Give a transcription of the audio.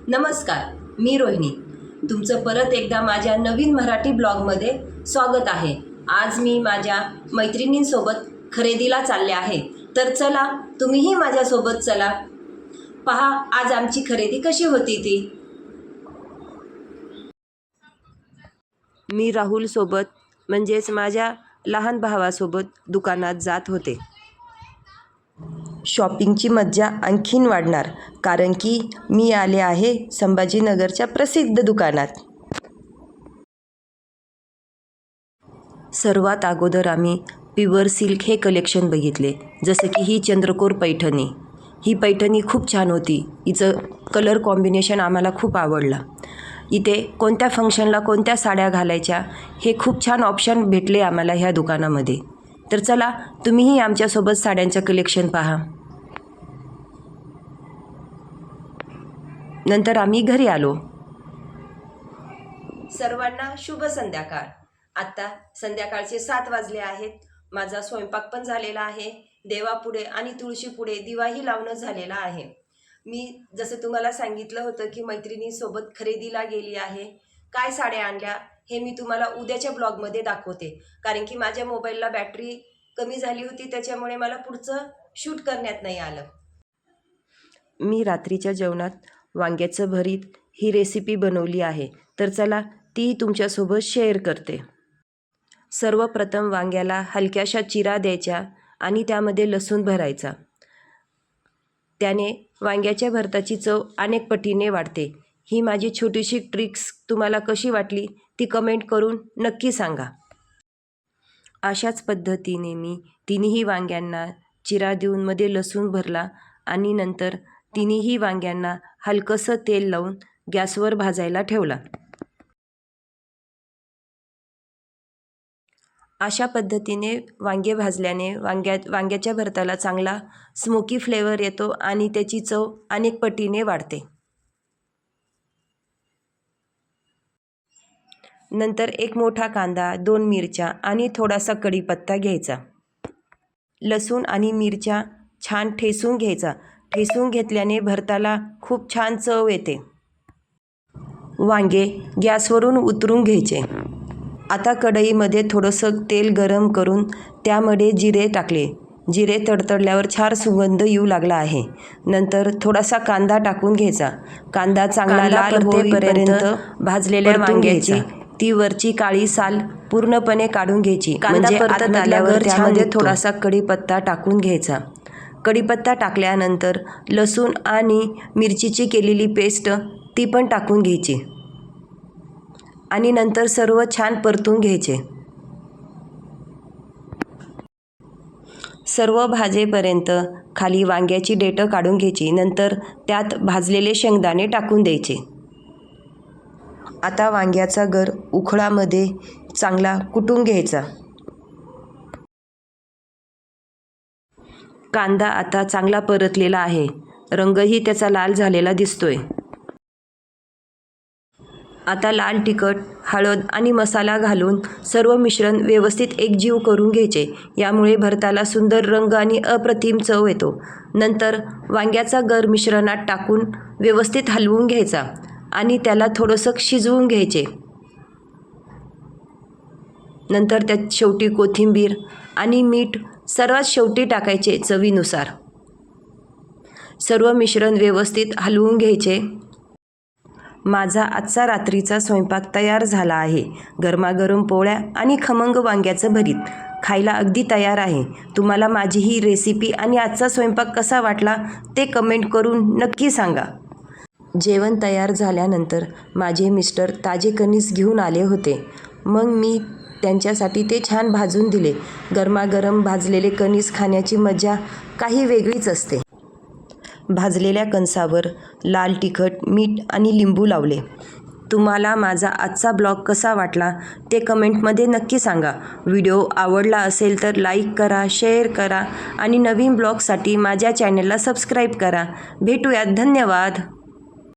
नमस्कार, मी रोहिणी. तुमचं परत एकदा माझ्या नवीन मराठी ब्लॉगमध्ये स्वागत आहे. आज मी माझ्या मैत्रिणींसोबत खरेदीला चालले आहे. तर चला, तुम्हीही माझ्यासोबत चला. पहा आज आमची खरेदी कशी होती ती. मी राहुलसोबत म्हणजेच माझ्या लहान भावासोबत दुकानात जात होते. शॉपिंगची मज्जा आणखीन वाढणार कारण की मी आले आहे संभाजीनगरच्या प्रसिद्ध दुकानात. सर्वात अगोदर आम्ही प्युअर सिल्क हे कलेक्शन बघितले. जसं की ही चंद्रकोर पैठणी. ही पैठणी खूप छान होती. हिचं कलर कॉम्बिनेशन आम्हाला खूप आवडला. इथे कोणत्या फंक्शनला कोणत्या साड्या घालायच्या हे खूप छान ऑप्शन भेटले आम्हाला ह्या दुकानामध्ये. तर चला, तुम्हीही आमच्यासोबत साड्यांचं कलेक्शन पहा. नंतर आम्ही घरी आलो. सर्वांना शुभ संध्याकाळ. आता संध्याकाळचे 7 वाजले आहेत. माझा स्वयंपाक पण झालेला आहे. देवापुढे आणि तुळशीपुढे दिवाही लावणं झालेला आहे. मी जसं तुम्हाला सांगितलं होतं की मैत्रिणीसोबत खरेदीला गेली आहे. काय साड्या आणल्या हे मी तुम्हाला उद्याच्या ब्लॉगमध्ये दाखवते. कारण की माझ्या मोबाईलला बॅटरी कमी झाली होती, त्याच्यामुळे मला पुढचं शूट करण्यात नाही आलं. मी रात्रीच्या जेवणात वांग्याचं भरीत ही रेसिपी बनवली आहे. तर चला, ती तुमच्यासोबत शेअर करते. सर्वप्रथम वांग्याला हलक्याशा चिरा द्यायच्या आणि त्यामध्ये लसूण भरायचा. त्याने वांग्याच्या भरताची चव अनेक पटीने वाढते. ही माझी छोटीशी ट्रिक्स तुम्हाला कशी वाटली ती कमेंट करून नक्की सांगा. अशाच पद्धतीने मी तिन्ही वांग्यांना चिरा देऊन मध्ये लसूण भरला आणि नंतर तिन्ही वांग्यांना हलकंसं तेल लावून गॅसवर भाजायला ठेवला. अशा पद्धतीने वांगे भाजल्याने वांग्याच्या भरताला चांगला स्मोकी फ्लेवर येतो आणि त्याची चव अनेक पटीने वाढते. नंतर एक मोठा कांदा, 2 मिरच्या आणि थोडासा कढीपत्ता घ्यायचा. लसूण आणि मिरच्या छान ठेसून घ्यायचा. ठेसून घेतल्याने भरताला खूप छान चव येते. वांगे गॅसवरून उतरून घ्यायचे. आता कढईमध्ये थोडंसं तेल गरम करून त्यामध्ये जिरे टाकले. जिरे तडतडल्यावर छान सुगंध येऊ लागला आहे. नंतर थोडासा कांदा टाकून घ्यायचा. कांदा चांगला लाल होईपर्यंत भाजलेल्या वांग्याची ती वरची काळी साल पूर्णपणे काढून घ्यायची. म्हणजे परतत आल्यावर त्यामध्ये थोडासा कढीपत्ता टाकून घ्यायचा. कढीपत्ता टाकल्यानंतर लसूण आणि मिरचीची केलेली पेस्ट ती पण टाकून घ्यायची आणि नंतर सर्व छान परतून घ्यायचे. सर्व भाजेपर्यंत खाली वांग्याची देठं काढून घ्यायची. नंतर त्यात भाजलेले शेंगदाणे टाकून द्यायचे. आता वांग्याचा गर उखळामध्ये चांगला कुटून घ्यायचा. कांदा आता चांगला परतलेला आहे. रंगही त्याचा लाल झालेला दिसतोय. आता लाल तिखट, हळद आणि मसाला घालून सर्व मिश्रण व्यवस्थित एकजीव करून घ्यायचे. यामुळे भरताला सुंदर रंग आणि अप्रतिम चव येतो. नंतर वांग्याचा गर मिश्रणात टाकून व्यवस्थित हलवून घ्यायचा आणि त्याला थोडंसं शिजवून घ्यायचे. नंतर त्यात शेवटी कोथिंबीर आणि मीठ सर्वात शेवटी टाकायचे चवीनुसार. सर्व मिश्रण व्यवस्थित हलवून घ्यायचे. माझा आजचा रात्रीचा स्वयंपाक तयार झाला आहे. गरमागरम पोळ्या आणि खमंग वांग्याचं भरीत खायला अगदी तयार आहे. तुम्हाला माझी ही रेसिपी आणि आजचा स्वयंपाक कसा वाटला ते कमेंट करून नक्की सांगा. जेवण तयार झाल्यानंतर माझे मिस्टर ताजे कणीस घेऊन आले होते. मग मी त्यांच्यासाठी ते छान भाजून दिले. गरमागरम भाजलेले कणीस खाण्याची मजा काही वेगळीच असते. भाजलेल्या कणसावर लाल तिखट, मीठ आणि लिंबू लावले. तुम्हाला माझा आजचा ब्लॉग कसा वाटला ते कमेंटमध्ये नक्की सांगा. व्हिडिओ आवडला असेल तर लाईक करा, शेअर करा आणि नवीन ब्लॉगसाठी माझ्या चॅनलला सबस्क्राईब करा. भेटूयात. धन्यवाद.